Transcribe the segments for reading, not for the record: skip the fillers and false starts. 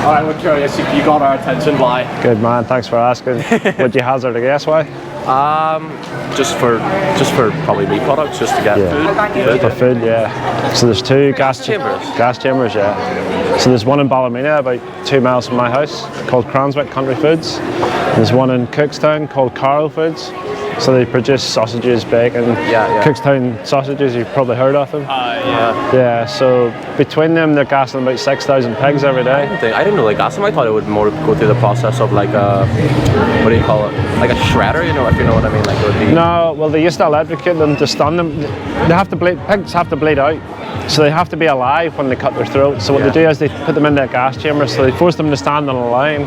Alright, we're curious, you got our attention, why? Good man, thanks for asking. Would you hazard a guess why? Just for probably meat products, just to get food. For food, yeah. So there's two gas chambers. Gas chambers, yeah. So there's one in Ballymena, about 2 miles from my house, called Cranswick Country Foods. There's one in Cookstown called Carroll Foods. So they produce sausages, bacon, Cookstown sausages, you've probably heard of them. Yeah, so between them they're gassing about 6,000 pigs every day. I didn't know they gas them. I thought it would more go through the process of like a, what do you call it? Like a shredder, you know, if you know what I mean. Like it would be... No, well they used to electrocute them to stun them. They have to bleed, pigs have to bleed out. So they have to be alive when they cut their throat. So what they do is they put them in their gas chamber, so they force them to stand on a line.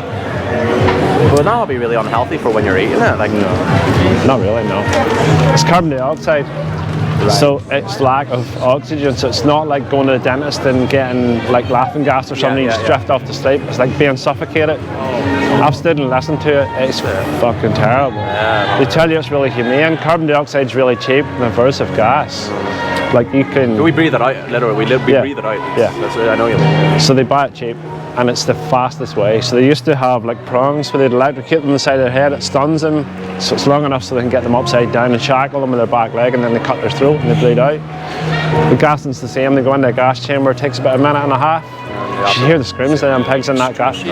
Well, that would be really unhealthy for when you're eating it. Like, no, not really, no. It's carbon dioxide, so it's lack of oxygen. So it's not like going to the dentist and getting like laughing gas or something. You just drift off to sleep. It's like being suffocated. I've stood and listened to it. It's fucking terrible. They tell you it's really humane. Carbon dioxide's really cheap and a aversive gas. Like you can... We breathe it out, literally. We breathe it out. Yeah. I know you mean. So they buy it cheap, and it's the fastest way. So they used to have like prongs where they'd electrocute them on the side of their head. It stuns them, so it's long enough so they can get them upside down and shackle them with their back leg, and then they cut their throat and they bleed out. The gassing's the same. They go into a gas chamber. It takes about a minute and a half. You should hear the screams of them pigs in that gas.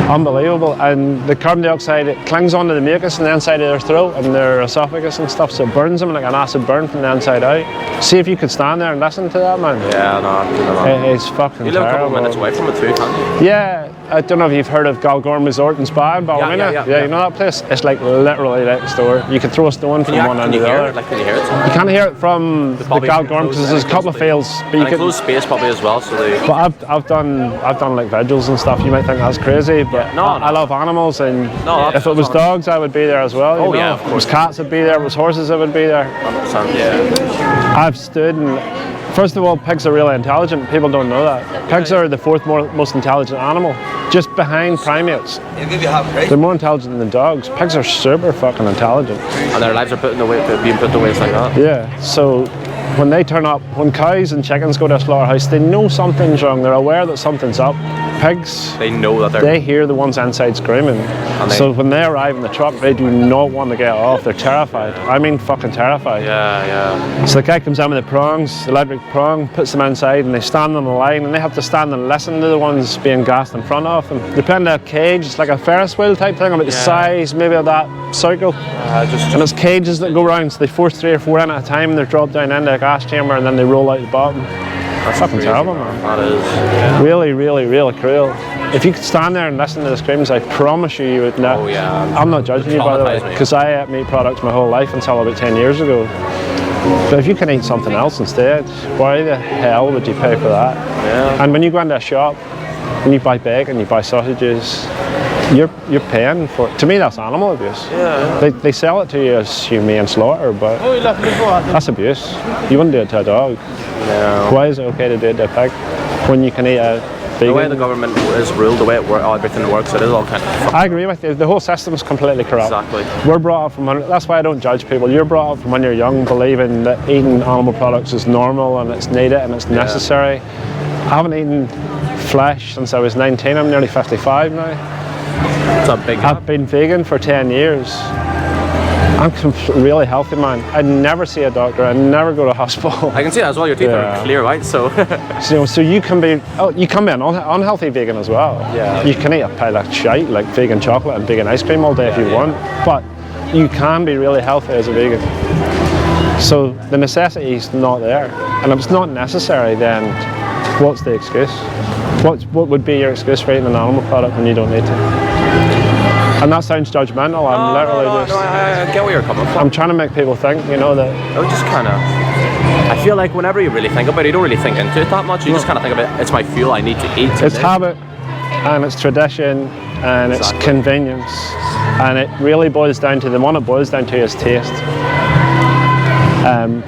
Unbelievable. And the carbon dioxide, it clings onto the mucus on the inside of their throat and their esophagus and stuff, so it burns them like an acid burn from the inside out. See if you could stand there and listen to that, man. Yeah, no. It's fucking terrible. You live a couple of minutes away from it too, can't you? Yeah, I don't know if you've heard of Galgorm Resort and Spa in Ballymena. Yeah, you know that place? It's like literally next door. You can throw a stone from one end to the other. Can you hear it? You can't hear it from the Galgorm because there's a couple of fields. But you can close space probably as well. So but I've done like vigils and stuff. You might think that's crazy, but I love animals, and if it was dogs, I would be there as well. You know? Of course. If it was cats, I'd be there. If it was horses, I would be there. 100%, yeah. I've stood and, first of all, pigs are really intelligent. People don't know that. Pigs are the fourth most intelligent animal, just behind primates. They're more intelligent than dogs. Pigs are super fucking intelligent. And their lives are being put to waste like that. Yeah, so when they turn up, when cows and chickens go to a slaughterhouse, they know something's wrong. They're aware that something's up. Pigs, they know that they hear the ones inside screaming. So when they arrive in the truck, they do not want to get off. They're terrified. I mean, fucking terrified. Yeah. So the guy comes in with the prongs, the electric prong, puts them inside, and they stand on the line, and they have to stand and listen to the ones being gassed in front of them. Depending on the cage, it's like a Ferris wheel type thing, about the size maybe of that circle. And it's cages that go round, so they force 3 or 4 in at a time, and they're dropped down into a gas chamber, and then they roll out the bottom. That's fucking terrible, man. That is. Really, really, really cruel. If you could stand there and listen to the screams, I promise you would not. I'm not judging you, by the way, because I ate meat products my whole life until about 10 years ago. But if you can eat something else instead, why the hell would you pay for that? Yeah. And when you go into a shop and you buy bacon, you buy sausages, you're paying for it. To me, that's animal abuse. Yeah. They sell it to you as humane slaughter, but that's abuse. You wouldn't do it to a dog. No. Why is it okay to do it to a pig when you can eat a vegan? The way the government is ruled, the way everything works, it is all kind of... I agree with you. The whole system is completely corrupt. Exactly. We're brought up from... That's why I don't judge people. You're brought up from when you're young believing that eating animal products is normal and it's needed and it's necessary. I haven't eaten flesh since I was 19. I'm nearly 55 now. It's a big gap. I've been vegan for 10 years. I'm really healthy, man. I never see a doctor. I never go to hospital. I can see that as well. Your teeth are clear, right? So, so you can be an unhealthy vegan as well. Yeah. You can eat a pile of shite like vegan chocolate and vegan ice cream all day if you want, but you can be really healthy as a vegan. So the necessity is not there, and if it's not necessary, then what's the excuse? What would be your excuse for eating an animal product when you don't need to? And that sounds judgmental. I'm literally just... I get where you're coming from. I'm trying to make people think, you know, that... I would just kind of... I feel like whenever you really think about it, you don't really think into it that much. You just kind of think of it, it's my fuel, I need to eat. It's habit, and it's tradition, and it's convenience. And it really boils down to, the one it boils down to is taste.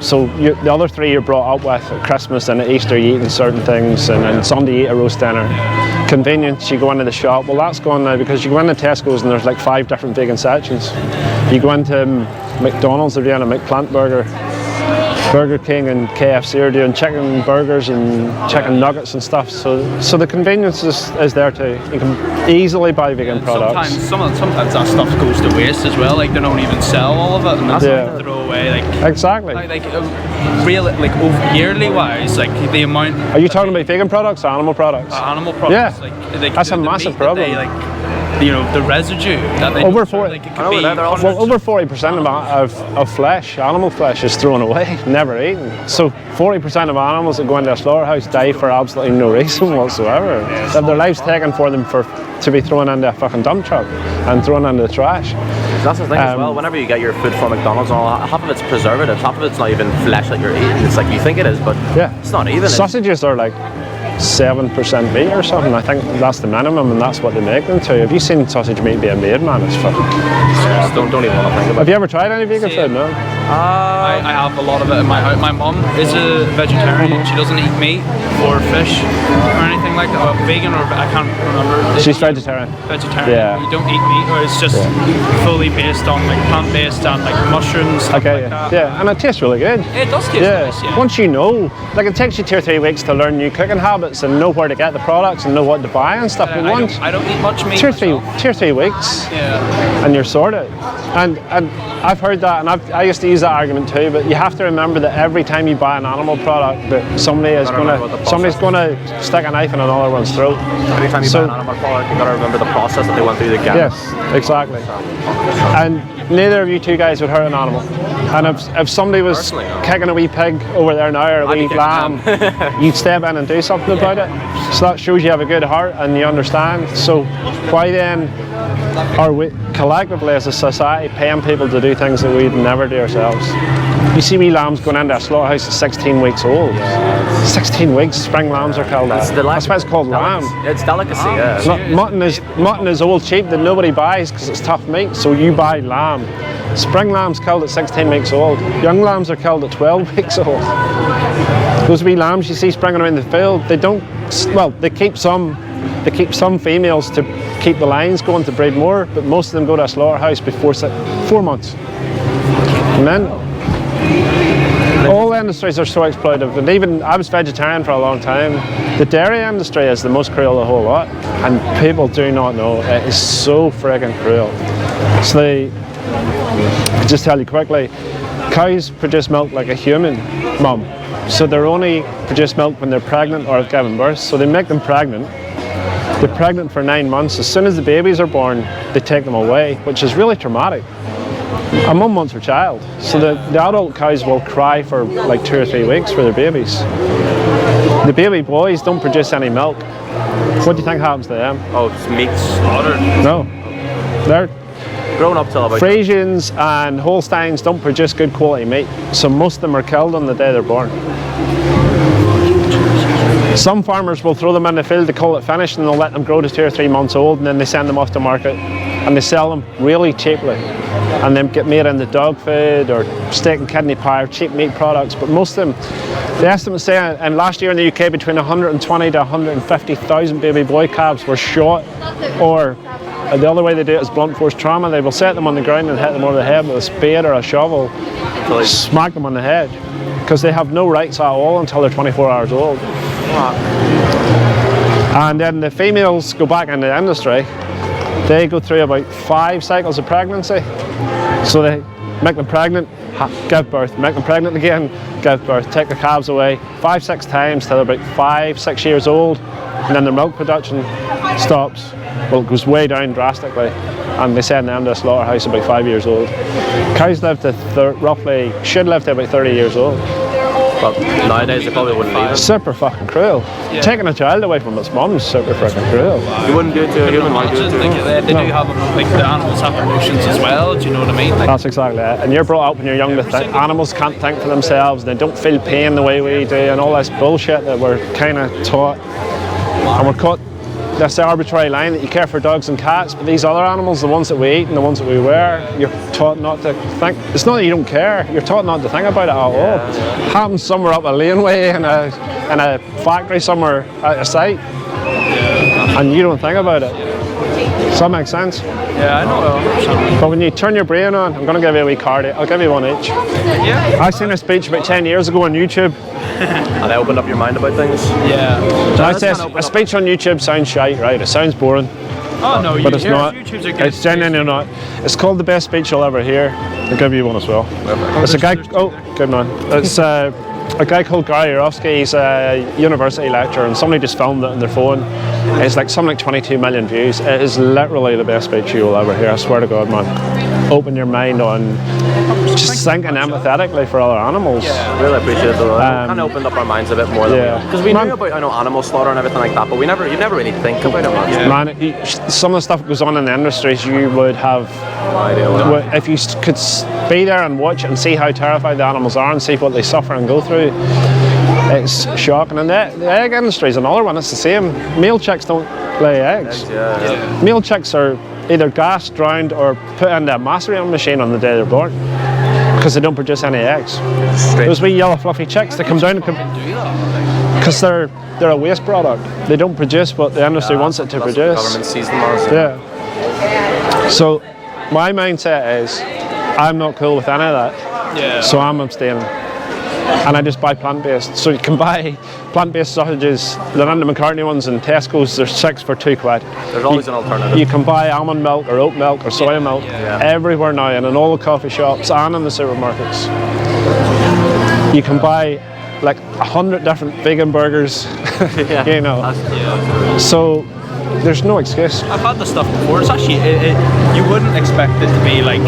So the other 3 you're brought up with, at Christmas and at Easter you eating certain things, and then Sunday you eat a roast dinner. Convenience, you go into the shop, well that's gone now because you go into Tesco's and there's like 5 different vegan sections. You go into McDonald's, they're doing a McPlant burger. Burger King and KFC are doing chicken burgers and chicken nuggets and stuff. So the convenience is there too. You can easily buy vegan products. Sometimes that stuff goes to waste as well. Like they don't even sell all of it, and that's something to throw away. Like exactly. Yearly wise, like the amount. Are you talking about vegan products or animal products? Animal products. Yeah. Like That's a massive problem. The residue that they over over 40% of flesh, animal flesh, is thrown away, never eaten. So 40% of animals that go into a slaughterhouse die for absolutely no reason whatsoever. They have their lives taken for them to be thrown into a fucking dump truck and thrown into the trash. That's the thing as well. Whenever you get your food from McDonald's and all, half of it's preservatives, half of it's not even flesh that you're eating. It's like you think it is, but it's not even. Sausages are like 7% meat or something. I think that's the minimum, and that's what they make them to. Have you seen sausage meat being made, man? It's fucking. Don't even want to think about it. Have you ever tried any vegan food? No. I have a lot of it in my house. My mum is a vegetarian. She doesn't eat meat or fish or anything like that. Vegan or I can't remember. She's vegetarian. Vegetarian. Yeah. You don't eat meat, or it's just fully based on like plant-based and like mushrooms. Stuff like that. Yeah, and it tastes really good. It does taste nice. Yeah. Once you know, like it takes you 2 or 3 weeks to learn new cooking habits and know where to get the products and know what to buy and stuff. But I don't eat much meat. 2 or 3 weeks. Yeah. And you're sorted. And I've heard that, and I used to use that argument too. But you have to remember that every time you buy an animal product, that somebody's going to stick a knife in another one's throat. Every time you buy an animal product, you got to remember the process that they went through to get it. Yes, exactly. And neither of you two guys would hurt an animal. And if somebody was kicking a wee pig over there now, or a wee lamb, you'd step in and do something about it. So that shows you have a good heart and you understand. So why then are we collectively as a society paying people to do things that we'd never do ourselves? You see wee lambs going into a slaughterhouse at 16 weeks old. 16 weeks, spring lambs are called that. That's why it's called lamb. It's delicacy, Mutton is old cheap that nobody buys because it's tough meat, so you buy lamb. Spring lambs killed at 16 weeks old. Young lambs are killed at 12 weeks old. Those wee lambs you see springing around the field, they keep some females to keep the lines going to breed more, but most of them go to a slaughterhouse before 4 months. And then all industries are so exploitative, and even I was vegetarian for a long time. The dairy industry is the most cruel of the whole lot, and people do not know. It is so friggin' cruel. So I'll just tell you quickly, cows produce milk like a human mum. So they're only produce milk when they're pregnant or have given birth. So they make them pregnant. They're pregnant for 9 months. As soon as the babies are born, they take them away, which is really traumatic. A mum wants her child. So the adult cows will cry for like 2 or 3 weeks for their babies. The baby boys don't produce any milk. What do you think happens to them? Oh, it's meat slaughtered. No. They're grown up till about Friesians and Holsteins don't produce good quality meat, so most of them are killed on the day they're born. Some farmers will throw them in the field to call it finished, and they'll let them grow to 2 or 3 months old, and then they send them off to market and they sell them really cheaply, and then get made into dog food or steak and kidney pie or cheap meat products. But most of them, the estimates say, and last year in the UK between 120 to 150,000 baby boy calves were shot, or the other way they do it is blunt force trauma. They will set them on the ground and hit them over the head with a spade or a shovel, smack them on the head, because they have no rights at all until they're 24 hours old. And then the females go back into the industry. They go through about 5 cycles of pregnancy. So they make them pregnant, give birth, make them pregnant again, give birth, take the calves away 5-6 times till they're about 5-6 years old, and then their milk production stops. Well, it goes way down drastically, and they send them to a slaughterhouse about 5 years old. Cows live to should live to about 30 years old. But nowadays they probably wouldn't leave it. Super fucking cruel. Yeah. Taking a child away from its mum is super fucking cruel. You wouldn't do it to a human, like do it to they do have, like, the animals have emotions as well, do you know what I mean? Like, that's exactly it. And you're brought up when you're young to think animals can't think for themselves, they don't feel pain the way we do, and all this bullshit that we're kind of taught. And we're caught this arbitrary line that you care for dogs and cats, but these other animals, the ones that we eat and the ones that we wear, you're taught not to think. It's not that you don't care, you're taught not to think about it at all. It happens somewhere up a laneway in a factory somewhere at a site, and you don't think about it. Does that make sense? Yeah, I know. But when you turn your brain on, I'm going to give you a wee card. I'll give you one each. Yeah. I seen a speech about 10 years ago on YouTube. And they opened up your mind about things. Yeah. I said a speech on YouTube sounds shite, right? It sounds boring. Oh no, but it's not. YouTube's a good It's genuinely not. It's called the best speech you'll ever hear. I'll give you one as well. It's a guy. Oh, good man. It's a guy called Gary Orofsky. He's a university lecturer, and somebody just filmed it on their phone. It's like something like 22 million views. It is literally the best speech you will ever hear. I swear to God, man. Open your mind on just thinking empathetically for other animals. Yeah, really appreciate it though. It kind of opened up our minds a bit more. Because we knew about animal slaughter and everything like that, but you never really think about it much. Man, some of the stuff that goes on in the industries, you would have no idea. If you could be there and watch it and see how terrified the animals are and see what they suffer and go through, it's shocking. And the egg industry is another one. It's the same. Male chicks don't lay eggs. Male chicks are either gassed, drowned, or put into a macerating machine on the day they're born because they don't produce any eggs. Those wee yellow fluffy chicks, they come down because they're a waste product. They don't produce what the industry wants it to produce. The government sees them as. Yeah. So my mindset is I'm not cool with any of that. Yeah. So I'm abstaining. And I just buy plant-based. So you can buy plant-based sausages, the Linda McCartney ones in Tesco's, they're 6 for £2. There's always an alternative. You can buy almond milk or oat milk or soy milk everywhere now, and in all the coffee shops and in the supermarkets. You can buy like 100 different vegan burgers, you know. So there's no excuse. I've had the stuff before. It's actually you wouldn't expect it to be like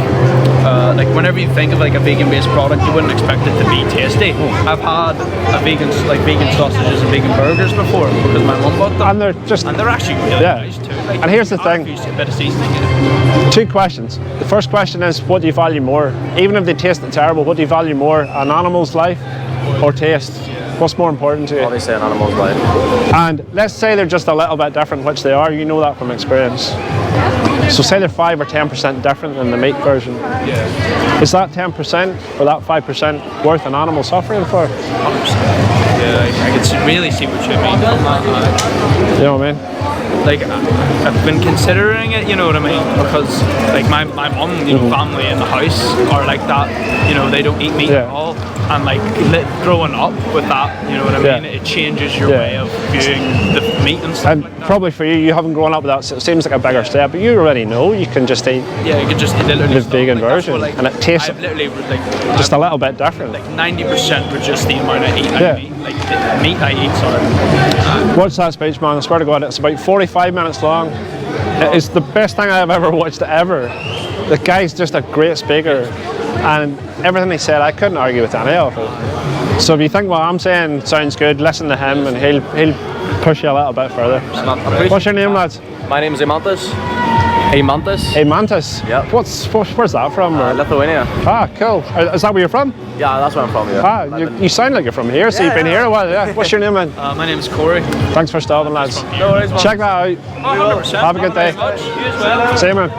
whenever you think of like a vegan-based product, you wouldn't expect it to be tasty. I've had vegan sausages and vegan burgers before because my mum bought them, and they're actually really nice too. Like, and here's the thing: a bit of seasoning in it. 2 questions. The first question is, what do you value more? Even if they taste terrible, what do you value more? An animal's life or taste? What's more important to you? Obviously an animal's life. And let's say they're just a little bit different, which they are, you know that from experience. So say they're 5 or 10% different than the meat version. Is that 10% or that 5% worth an animal suffering for? 100%. Yeah, I can really see what you mean. You know what I mean? Like I've been considering it, you know what I mean? Because like my mum, you know, family in the house are like that. You know, they don't eat meat at all. And like growing up with that, you know what I mean? It changes your way of viewing the meat and stuff. And like that. Probably for you, you haven't grown up with that, so it seems like a bigger step. But you already know you can just eat. Yeah, you can just eat the vegan version, and it tastes just a little bit different. Like 90% reduce the amount I eat. Like the meat I eat. Sorry. Watch that speech, man. I swear to God, it's about 45 minutes long. It is the best thing I've ever watched ever. The guy's just a great speaker, and everything he said, I couldn't argue with any of it. So if you think what I'm saying sounds good, listen to him, and he'll push you a little bit further. What's your name, lads? My name is Amantas. Amantas? Yeah. Where's that from? Lithuania. Ah, cool. Is that where you're from? Yeah, that's where I'm from, yeah. You sound like you're from here, so you've been here a while, yeah. What's your name, man? My name is Corey. Thanks for stopping, lads. No worries, man. Check that out. Oh, 100%. Have a good day. You as well. See you, man.